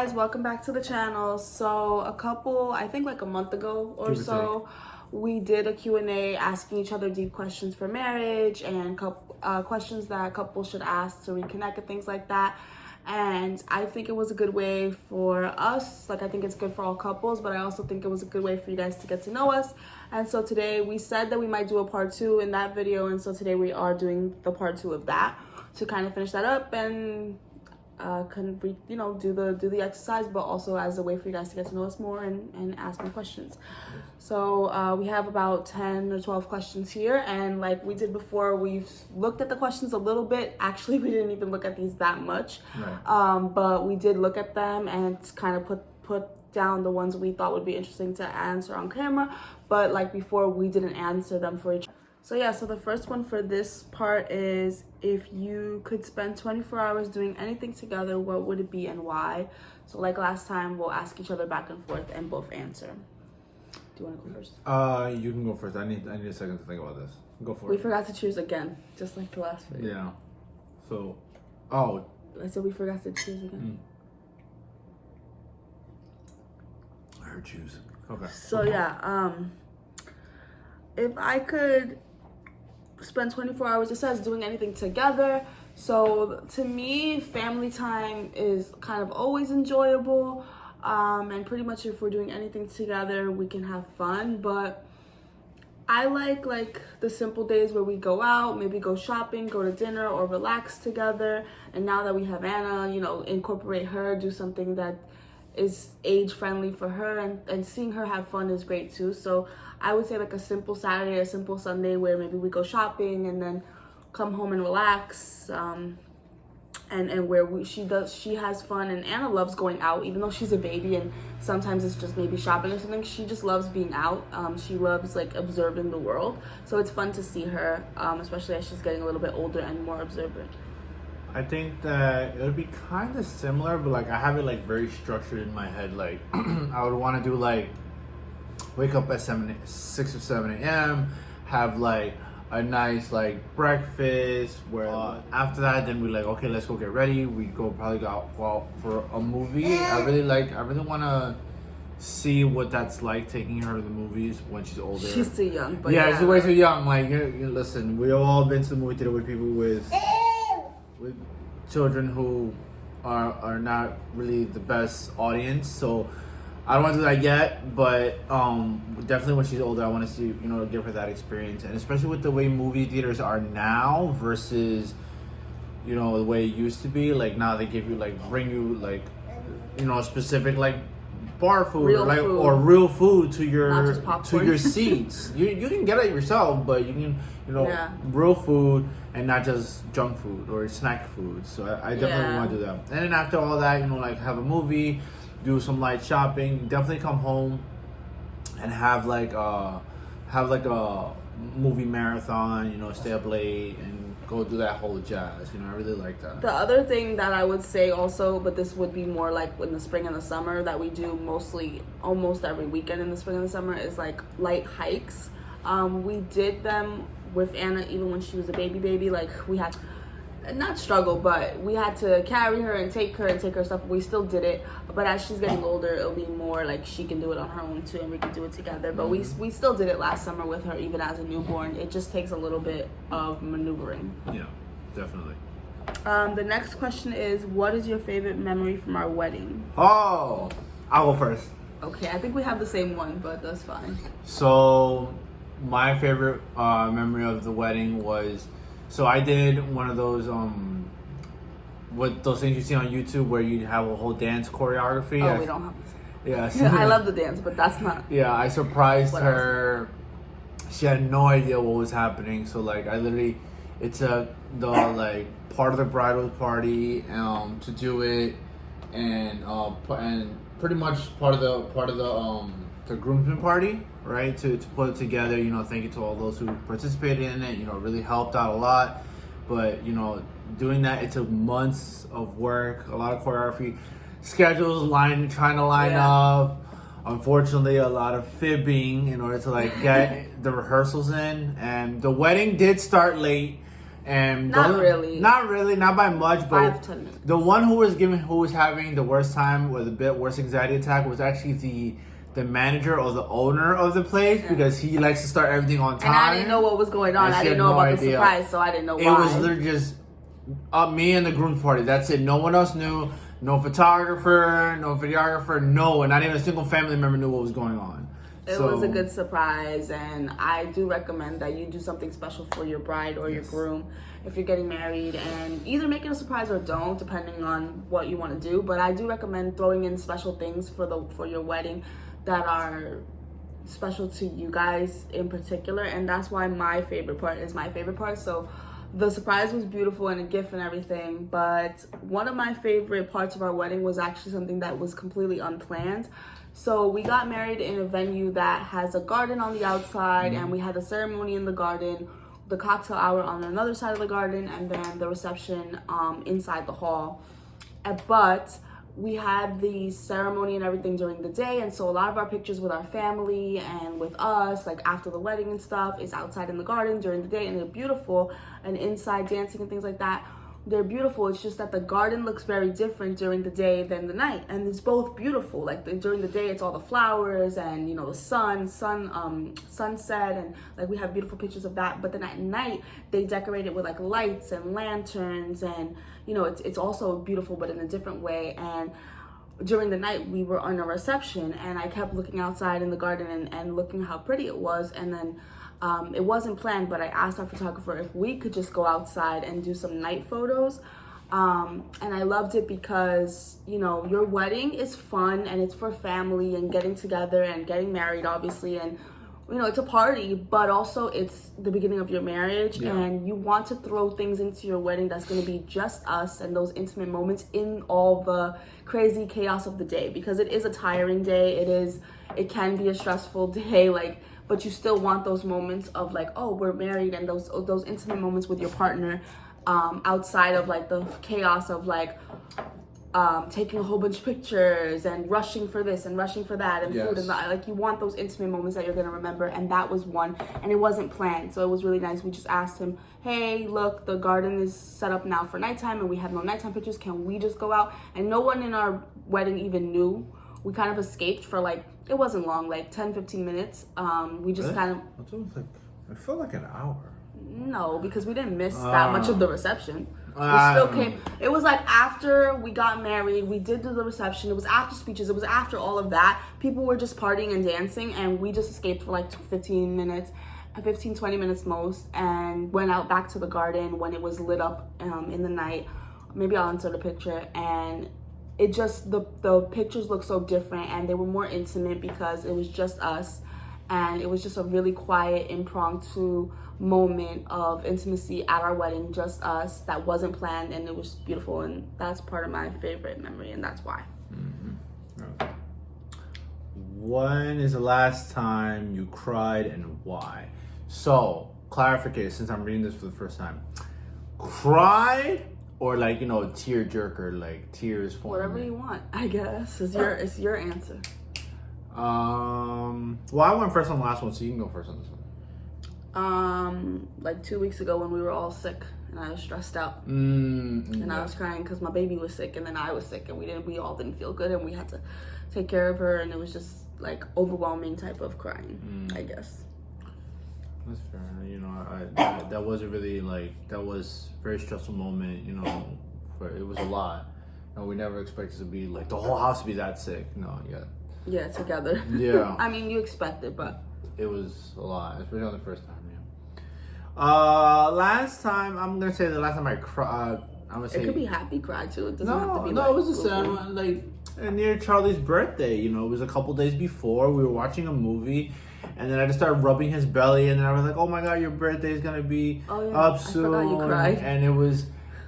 guys, welcome back to the channel. So I think like a month ago or so, we did a Q&A asking each other deep questions for marriage and questions that couples should ask to reconnect and things like that. And I think it was a good way for us, like I think it's good for all couples, but I also think it was a good way for you guys to get to know us. And so today we said that we might do a part 2 in that video, and so today we are doing the part 2 of that to kind of finish that up and do the exercise, but also as a way for you guys to get to know us more and ask more questions. So we have about 10 or 12 questions here, and like we did before, we've looked at the questions a little bit. Actually, we didn't even look at these that much, right. But we did look at them and kind of put down the ones we thought would be interesting to answer on camera, but like before, we didn't answer them for each other. So yeah, so the first one for this part is, if you could spend 24 hours doing anything together, what would it be and why? So like last time, we'll ask each other back and forth and both answer. Do you want to go first? You can go first. I need a second to think about this. Go for it. We forgot to choose again, just like the last video. Yeah. So, I said we forgot to choose again. I heard choose. Okay. So yeah, if I could spend 24 hours, it says doing anything together. So to me, family time is kind of always enjoyable. And pretty much if we're doing anything together, we can have fun. But I like the simple days where we go out, maybe go shopping, go to dinner, or relax together. And now that we have Anna, incorporate her, do something that is age friendly for her, and seeing her have fun is great too. So I would say like a simple Saturday, a simple Sunday where maybe we go shopping and then come home and relax, and where she has fun. And Anna loves going out, even though she's a baby and sometimes it's just maybe shopping or something. She just loves being out. She loves like observing the world, so it's fun to see her, especially as she's getting a little bit older and more observant. I think that it would be kind of similar, but like I have it like very structured in my head. Like I would want to do like wake up at 6 or 7 a.m., have like a nice like breakfast, where after that then we like, okay, let's go get ready. We probably go out for a movie. I really want to see what that's like, taking her to the movies when she's older. She's too young, but yeah, she's way too young. Like listen, we've all been to the movie theater with people with children who are not really the best audience, so I don't want to do that yet, but definitely when she's older, I want to see, give her that experience. And especially with the way movie theaters are now versus, the way it used to be. Like now they give you bring you specific bar food, or real food to your seats. You can get it yourself, but you can real food and not just junk food or snack food. So I definitely want to do that. And then after all that, have a movie, do some light shopping, definitely come home and have a movie marathon, stay up late and go do that whole jazz. I really like that. The other thing that I would say also, but this would be more like in the spring and the summer, that we do almost every weekend in the spring and the summer, is like light hikes. We did them with Anna even when she was a baby. Like we had not struggle, but we had to carry her and take her stuff. We still did it, but as she's getting older, it'll be more like she can do it on her own too, and we can do it together. But we still did it last summer with her, even as a newborn. It just takes a little bit of maneuvering. Yeah, definitely. The next question is, what is your favorite memory from our wedding? Oh, I'll go first. Okay, I think we have the same one, but that's fine. So my favorite memory of the wedding was, so I did one of those what those things you see on YouTube where you have a whole dance choreography. We don't have this. Yeah, so, I love the dance, but that's not. Yeah, I surprised her. She had no idea what was happening. So like I literally, it took the part of the bridal party to do it, and pretty much part of the groomsmen party, right, to put it together. Thank you to all those who participated in it. Really helped out a lot. But doing that, it took months of work, a lot of choreography, schedules trying to line up. Unfortunately, a lot of fibbing in order to get the rehearsals in. And the wedding did start late. And not really, not by much, but 5-10 minutes. The one who was having the worst time or the bit worst anxiety attack was actually the manager or the owner of the place, because he likes to start everything on time. And I didn't know what was going on. I didn't know about the surprise, so I didn't know why. It was literally just me and the groom's party. That's it. No one else knew. No photographer, no videographer, no one. Not even a single family member knew what was going on. It was a good surprise, and I do recommend that you do something special for your bride or your groom if you're getting married, and either make it a surprise or don't, depending on what you want to do. But I do recommend throwing in special things for your wedding that are special to you guys in particular, and that's why my favorite part is my favorite part. So the surprise was beautiful and a gift and everything, but one of my favorite parts of our wedding was actually something that was completely unplanned. So we got married in a venue that has a garden on the outside, and we had a ceremony in the garden, the cocktail hour on another side of the garden, and then the reception inside the hall. But we had the ceremony and everything during the day, and so a lot of our pictures with our family and with us, like after the wedding and stuff, is outside in the garden during the day, and they're beautiful, and inside dancing and things like that. They're beautiful. It's just that the garden looks very different during the day than the night, and it's both beautiful. Like during the day, it's all the flowers and the sunset, and like we have beautiful pictures of that. But then at night, they decorate it with like lights and lanterns, and it's also beautiful, but in a different way. And during the night, we were on a reception, and I kept looking outside in the garden and looking how pretty it was, and then. It wasn't planned, but I asked our photographer if we could just go outside and do some night photos. And I loved it because, your wedding is fun, and it's for family and getting together and getting married, obviously. And, it's a party, but also it's the beginning of your marriage. Yeah. And you want to throw things into your wedding that's going to be just us and those intimate moments in all the crazy chaos of the day, because it is a tiring day. It can be a stressful day, but you still want those moments of like, oh, we're married, and those intimate moments with your partner, outside of like the chaos of like taking a whole bunch of pictures and rushing for this and rushing for that and food and that. Like, you want those intimate moments that you're gonna remember, and that was one, and it wasn't planned, so it was really nice. We just asked him, hey, look, the garden is set up now for nighttime, and we have no nighttime pictures. Can we just go out? And no one in our wedding even knew. We kind of escaped for it wasn't long, 10-15 minutes. We just kind of... It felt like an hour. No, because we didn't miss that much of the reception. We still came. It was after we got married, we did do the reception. It was after speeches. It was after all of that. People were just partying and dancing, and we just escaped for 15 minutes, 15, 20 minutes most, and went out back to the garden when it was lit up in the night. Maybe I'll insert a picture, and it just, the pictures look so different, and they were more intimate because it was just us, and it was just a really quiet, impromptu moment of intimacy at our wedding, just us, that wasn't planned, and it was beautiful, and that's part of my favorite memory, and that's why. Okay. When is the last time you cried, and why? So, clarification, since I'm reading this for the first time. Cried, or tear jerker, tears falling? Whatever you want, I guess. It's your answer. Well, I went first on the last one, so you can go first on this one. 2 weeks ago when we were all sick, and I was stressed out, I was crying because my baby was sick, and then I was sick, and we all didn't feel good, and we had to take care of her, and it was just overwhelming type of crying, I guess. That's fair. That was a really that was a very stressful moment. It was a lot. We never expected to be the whole house to be that sick. Yeah, together. Yeah. I mean, you expect it, but it was a lot, especially on the first time. Yeah. Last time, I'm gonna say the last time I cried. I'm gonna say it could be happy cry too. It doesn't have to be. It was a sad one. Near Charlie's birthday. It was a couple days before. We were watching a movie. And then I just started rubbing his belly, and then I was like, "Oh my God, your birthday is gonna be up soon." I forgot you cried.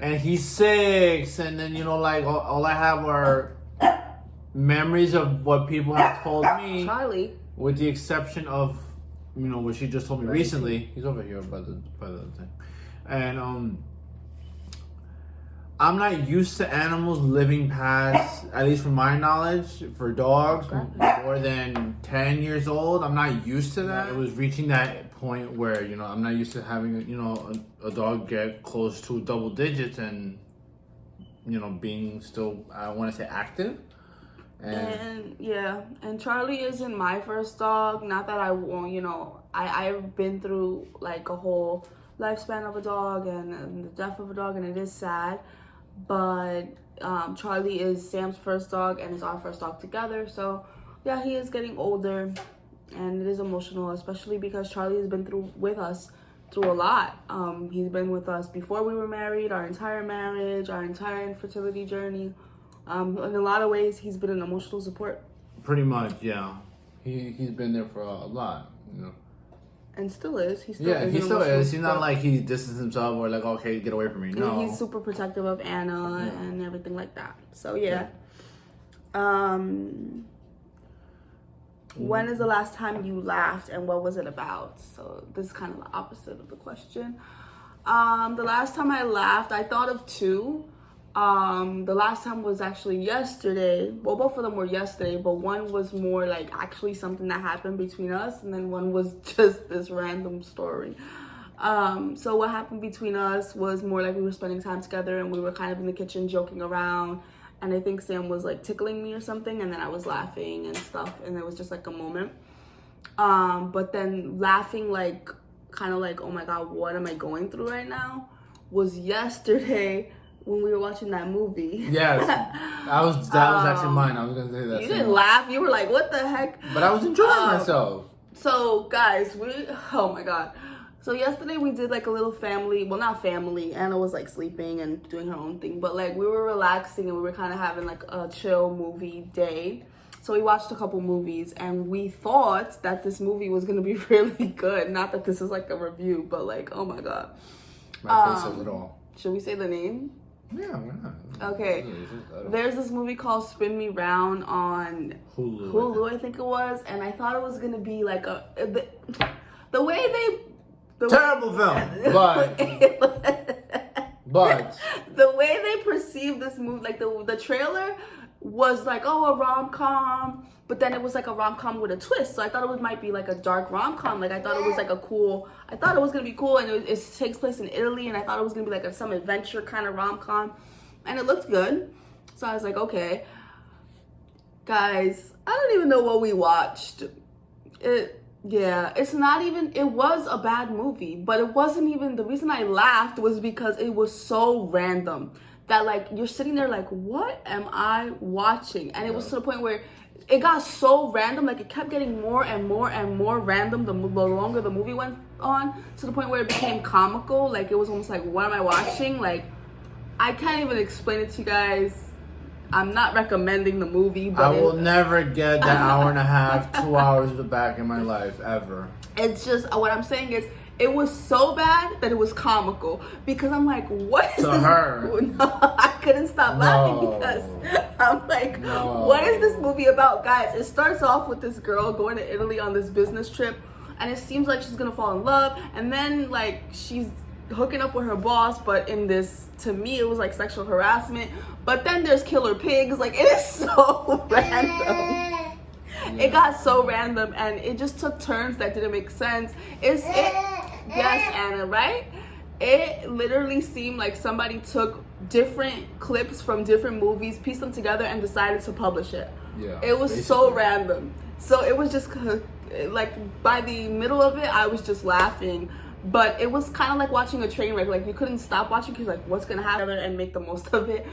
And he's 6, and then all I have are memories of what people have told me. Charlie, with the exception of what she just told me recently. He's over here by the thing, and I'm not used to animals living past, at least from my knowledge, for dogs more than 10 years old. I'm not used to that. It was reaching that point where, I'm not used to having, a dog get close to double digits and, being still, I want to say, active. And Charlie isn't my first dog. Not that I won't, I've been through like a whole lifespan of a dog and the death of a dog, and it is sad. But Charlie is Sam's first dog and is our first dog together. So yeah, he is getting older, and it is emotional, especially because Charlie has been with us through a lot. He's been with us before we were married, our entire marriage, our entire infertility journey. In a lot of ways, he's been an emotional support. Pretty much, yeah. He's been there for a lot, And still is. He still is. He's not like he distances himself or like, okay, get away from me. No. He's super protective of Anna and everything like that. So, yeah. When is the last time you laughed and what was it about? So, this is kind of the opposite of the question. The last time I laughed, I thought of two. The last time was actually yesterday. Well, both of them were yesterday, but one was more like actually something that happened between us, and then one was just this random story. So what happened between us was more like we were spending time together, and we were kind of in the kitchen joking around, and I think Sam was like tickling me or something, and then I was laughing and stuff, and it was just like a moment. But then laughing like kind of like, oh my god, what am I going through right now, was yesterday when we were watching that movie. Yes, that was actually mine. I was gonna say that. You didn't laugh. You were like, "What the heck?" But I was enjoying myself. So, guys, oh my god. So yesterday we did like a little family. Well, not family. Anna was like sleeping and doing her own thing, but like we were relaxing and we were kind of having like a chill movie day. So we watched a couple movies, and we thought that this movie was gonna be really good. Not that this is like a review, but like, oh my god. My face says it all. Should we say the name? Yeah, why not? Okay. There's this movie called Spin Me Round on Hulu, I think it was, and I thought it was gonna be like the way they terrible film, but the way they perceived this movie, like the trailer was like, oh, a rom-com, but then it was like a rom-com with a twist. So I thought it might be like a dark rom-com. Like I thought it was like I thought it was gonna be cool, and it takes place in Italy, and I thought it was gonna be like some adventure kind of rom-com, and it looked good. So I was like, okay, guys, I don't even know what we watched. It's not even, it was a bad movie, but it wasn't even, the reason I laughed was because it was so random that like you're sitting there like, what am I watching? And it was to the point where it got so random, like it kept getting more and more and more random the longer the movie went on, to the point where it became comical. Like it was almost like, what am I watching? Like I can't even explain it to you guys. I'm not recommending the movie, but I will never get that hour and a half, 2 hours back in my life ever. It's just, what I'm saying is, it was so bad that it was comical, because I'm like, what is this? No, I couldn't stop laughing because I'm like, what is this movie about, guys? It starts off with this girl going to Italy on this business trip, and it seems like she's gonna fall in love, and then like she's hooking up with her boss, but in this, to me, it was like sexual harassment. But then there's killer pigs. Like, it is so random. It got so random, and it just took turns that didn't make sense. Yes, Anna, right? It literally seemed like somebody took different clips from different movies, pieced them together, and decided to publish it. Yeah. It was basically so random. So it was just like by the middle of it, I was just laughing. But it was kind of like watching a train wreck. Like you couldn't stop watching because like, what's gonna happen, and make the most of it.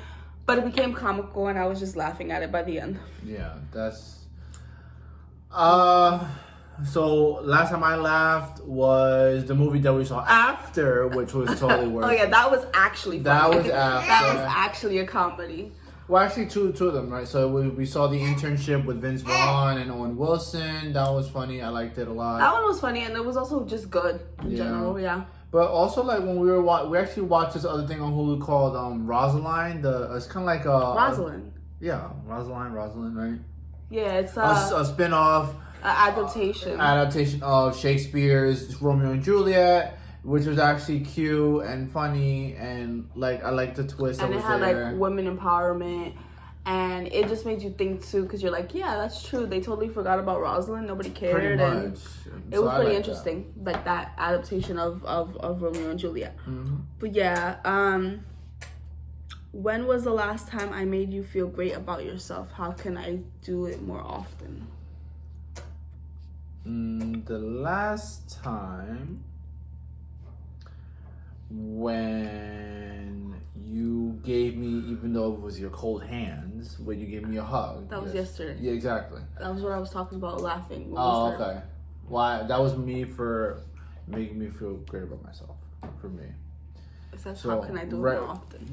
But it became comical, and I was just laughing at it by the end. Yeah, that's. So last time I laughed was the movie that we saw after, which was totally worth. Oh yeah, that was actually funny. That was after. That was actually a comedy. Well, actually, two of them, right? So we saw The Internship with Vince Vaughn and Owen Wilson. That was funny. I liked it a lot. That one was funny, and it was also just good in general. Yeah. But also, like when we actually watched this other thing on Hulu called Rosaline. It's kind of like Rosalind. Rosalind, right? Yeah, it's a spin-off. Adaptation of Shakespeare's Romeo and Juliet. which was actually cute and funny, and like I like the twist that And it was had there. like women empowerment, and it just made you think too, because you're like, yeah, that's true. They totally forgot about Rosalind. Nobody cared. Pretty And much. it was pretty interesting, like that adaptation of Romeo and Juliet. Mm-hmm. But yeah, when was the last time I made you feel great about yourself? How can I do it more often? The last time when you gave me, even though it was your cold hands, when you gave me a hug. That was yesterday. Yeah, exactly. That was what I was talking about, laughing. Oh, okay. Why? That was me for making me feel great about myself. For me. So how can I do it more often?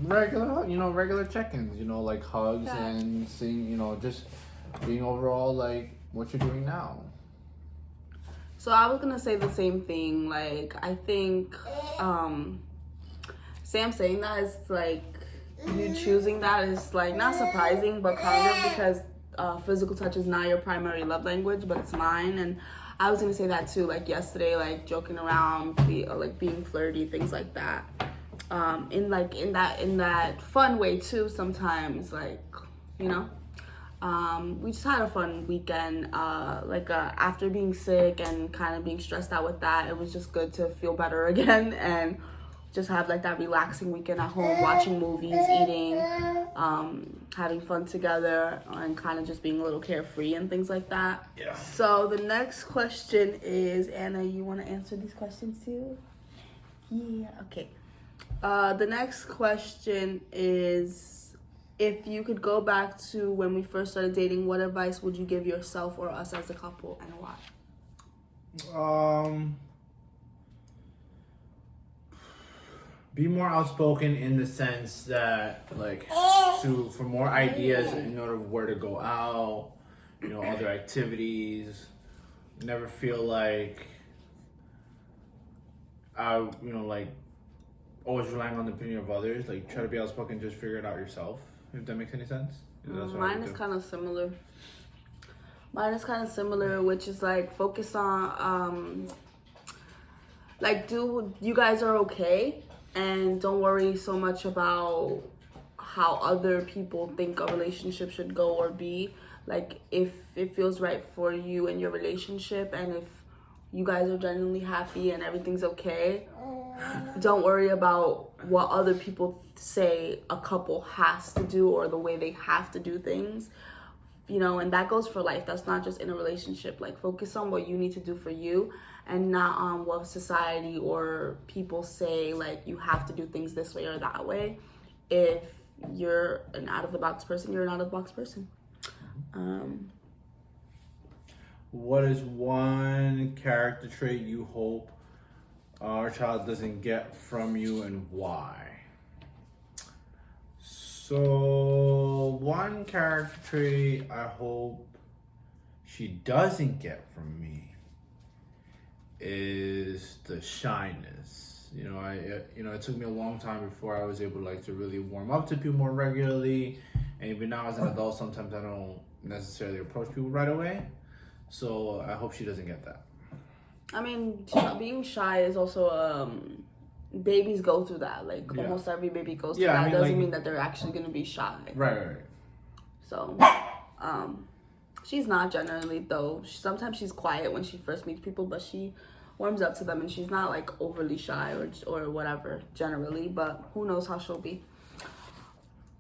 Regular check-ins. Like hugs and seeing. Just being overall like what you're doing now. So I was gonna say the same thing. Like I think Sam saying that is like you choosing that is like not surprising, but kind of because physical touch is not your primary love language, but it's mine. And I was gonna say that too. Like yesterday, like joking around, being flirty, things like that. In that fun way too. Sometimes like we just had a fun weekend. After being sick and kind of being stressed out with that, it was just good to feel better again and just have like that relaxing weekend at home, watching movies, eating, having fun together, and kind of just being a little carefree and things like that. Yeah. So the next question is, Anna, you want to answer these questions too? Yeah. Okay. The next question is, if you could go back to when we first started dating, what advice would you give yourself or us as a couple, and why? Be more outspoken in the sense that, like, for more ideas in order of where to go out, other activities. Never feel like always relying on the opinion of others. Like, try to be outspoken, just figure it out yourself. If that makes any sense. Mine is kind of similar. Which is like focus on you guys are okay, and don't worry so much about how other people think a relationship should go or be. Like, if it feels right for you and your relationship, and if you guys are genuinely happy and everything's okay, don't worry about what other people say a couple has to do or the way they have to do things. And that goes for life. That's not just in a relationship. Like, focus on what you need to do for you and not on what society or people say, like, you have to do things this way or that way. If you're an out-of-the-box person, you're an out-of-the-box person. What is one character trait you hope our child doesn't get from you, and why? So, one character trait I hope she doesn't get from me is the shyness. It took me a long time before I was able to really warm up to people more regularly, and even now as an adult, sometimes I don't necessarily approach people right away. So I hope she doesn't get that. I mean, being shy is also babies go through that. Almost every baby goes through that. Doesn't mean that they're actually gonna be shy. Right. So, she's not generally though. Sometimes she's quiet when she first meets people, but she warms up to them, and she's not overly shy or whatever generally. But who knows how she'll be.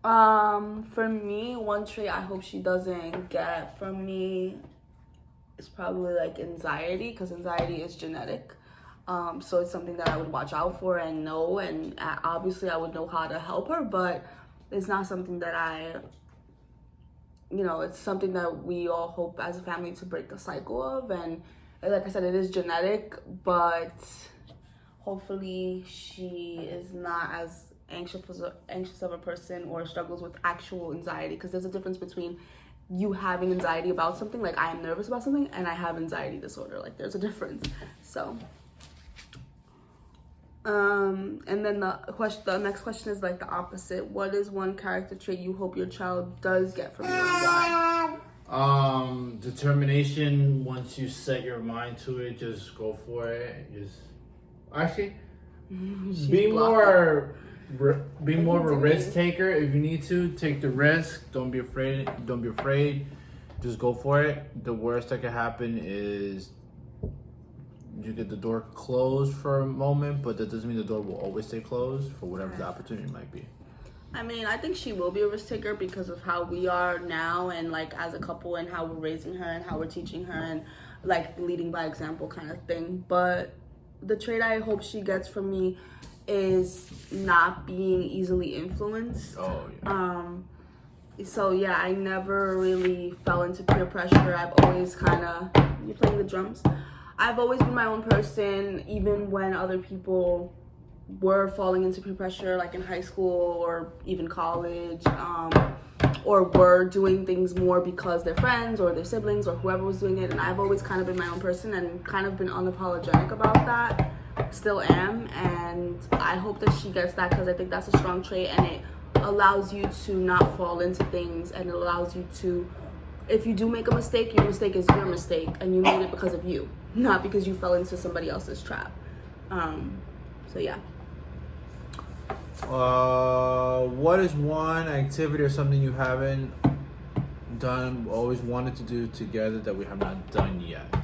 For me, one trait I hope she doesn't get from me is probably anxiety, because anxiety is genetic. So it's something that I would watch out for and know, and obviously I would know how to help her, but it's not something that it's something that we all hope as a family to break the cycle of. And like I said, it is genetic, but hopefully she is not as anxious of a person or struggles with actual anxiety, because there's a difference between you having anxiety about something, like I am nervous about something, and I have anxiety disorder. There's a difference. So and then the next question is the opposite. What is one character trait you hope your child does get from you, and why? Determination. Once you set your mind to it, just go for it. Actually, Be more of a risk taker. If you need to, take the risk. Don't be afraid. Just go for it. The worst that could happen is you get the door closed for a moment, but that doesn't mean the door will always stay closed for whatever the opportunity might be. I mean, I think she will be a risk taker because of how we are now and like as a couple and how we're raising her and how we're teaching her and like leading by example kind of thing. But the trait I hope she gets from me is not being easily influenced. Oh, yeah. So yeah, I never really fell into peer pressure. I've always you're playing the drums. I've always been my own person, even when other people were falling into peer pressure, like in high school or even college, or were doing things more because their friends or their siblings or whoever was doing it. And I've always kind of been my own person and kind of been unapologetic about that. Still am, and I hope that she gets that because I think that's a strong trait, and it allows you to not fall into things, and it allows you to, if you do make a mistake, your mistake is your mistake, and you made it because of you, not because you fell into somebody else's trap. So yeah. What is one activity or something you haven't done, always wanted to do together that we have not done yet?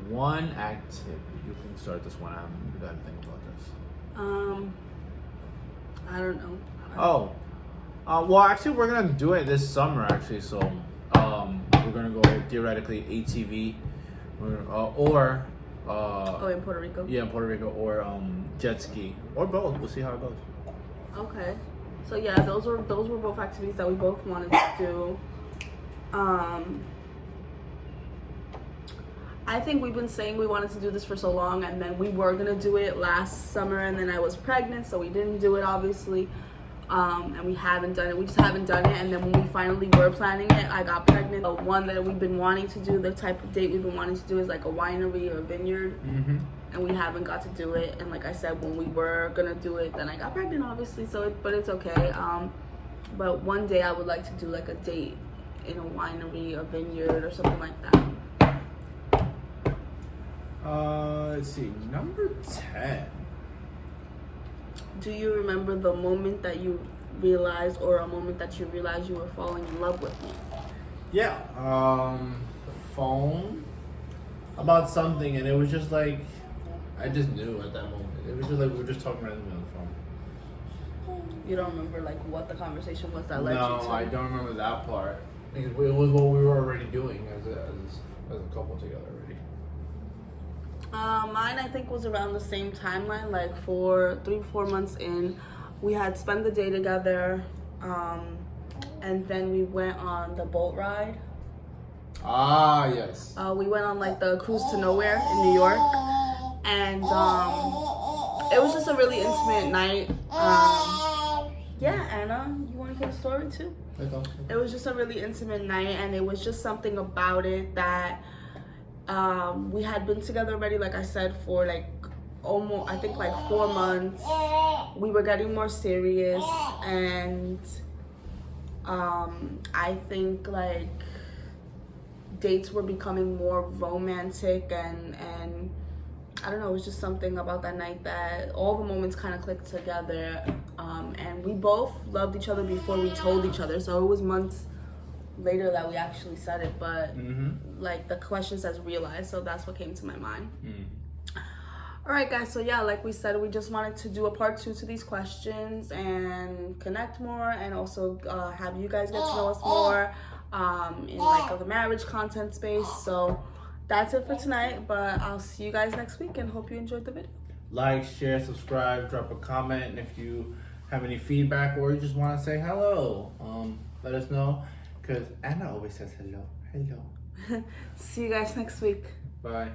One activity. You can start this one. We gotta think about this. I don't know. Well, actually, we're gonna do it this summer. Actually, so we're gonna go theoretically ATV, or in Puerto Rico. Yeah, in Puerto Rico, or jet ski, or both. We'll see how it goes. Okay. So yeah, those were both activities that we both wanted to do. I think we've been saying we wanted to do this for so long, and then we were gonna do it last summer, and then I was pregnant, so we didn't do it, obviously. And we haven't done it. We just haven't done it. And then when we finally were planning it, I got pregnant. The one that we've been wanting to do, the type of date we've been wanting to do, is like a winery or a vineyard. Mm-hmm. And we haven't got to do it. And like I said, when we were gonna do it, then I got pregnant, obviously. But it's okay. But one day I would like to do like a date in a winery, a vineyard, or something like that. Let's see. Number 10. Do you remember the moment that you realized, or a moment that you realized you were falling in love with me? Yeah. The phone about something, and it was just like I just knew at that moment. It was just like we were just talking randomly on the phone. You don't remember like what the conversation was that led you to? No, I don't remember that part. It was what we were already doing as a couple together already. Mine, I think, was around the same timeline, like 3-4 months in. We had spent the day together, and then we went on the boat ride. Ah, yes. We went on like the cruise to nowhere in New York, and it was just a really intimate night. Yeah, Anna, you want to hear the story too? It was just a really intimate night, and it was just something about it that we had been together already, like I said, for like almost, I think, like 4 months. We were getting more serious, and I think like dates were becoming more romantic, and I don't know, it was just something about that night that all the moments kind of clicked together, and we both loved each other before we told each other, so it was months later that we actually said it, but like the question says realized, so that's what came to my mind. All right, guys, so yeah, like we said, we just wanted to do a part 2 to these questions and connect more, and also have you guys get to know us more in like the marriage content space. So that's it for tonight, but I'll see you guys next week, and hope you enjoyed the video. Like, share, subscribe, drop a comment, and if you have any feedback or you just want to say hello, let us know, because Anna always says hello. See you guys next week. Bye.